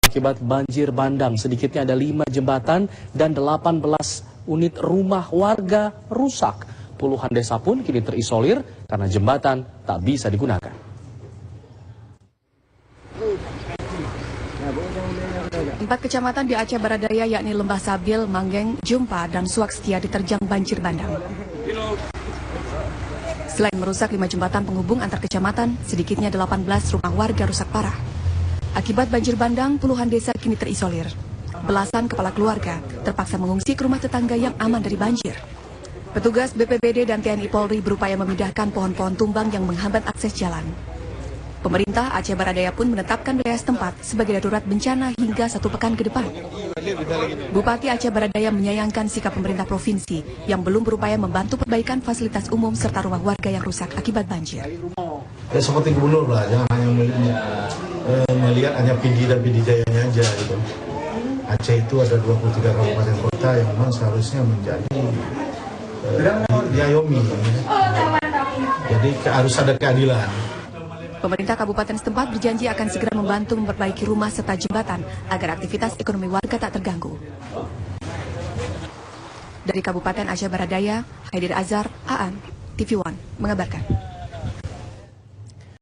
akibat banjir bandang. Sedikitnya ada 5 jembatan dan 18 unit rumah warga rusak. Puluhan desa pun kini terisolir karena jembatan tak bisa digunakan. Empat kecamatan di Aceh Barat Daya yakni Lembah Sabil, Manggeng, Jumpa, dan Suak Setia diterjang banjir bandang. Selain merusak 5 jembatan penghubung antar kecamatan, sedikitnya 18 rumah warga rusak parah. Akibat banjir bandang, puluhan desa kini terisolir. Belasan kepala keluarga terpaksa mengungsi ke rumah tetangga yang aman dari banjir. Petugas BPBD dan TNI Polri berupaya memindahkan pohon-pohon tumbang yang menghambat akses jalan. Pemerintah Aceh Barat Daya pun menetapkan wilayah setempat sebagai darurat bencana hingga 1 pekan ke depan. Bupati Aceh Barat Daya menyayangkan sikap pemerintah provinsi yang belum berupaya membantu perbaikan fasilitas umum serta rumah warga yang rusak akibat banjir. Ya seperti gubernur lah, jangan hanya melihat hanya PD dan PD Jayanya aja gitu. Aceh itu ada 23 kabupaten kota yang memang seharusnya menjadi diayomi. Jadi harus ada keadilan. Pemerintah kabupaten setempat berjanji akan segera membantu memperbaiki rumah serta jembatan agar aktivitas ekonomi warga tak terganggu. Dari Kabupaten Aceh Barat Daya, Haidir Azhar, Aan, TV One mengabarkan.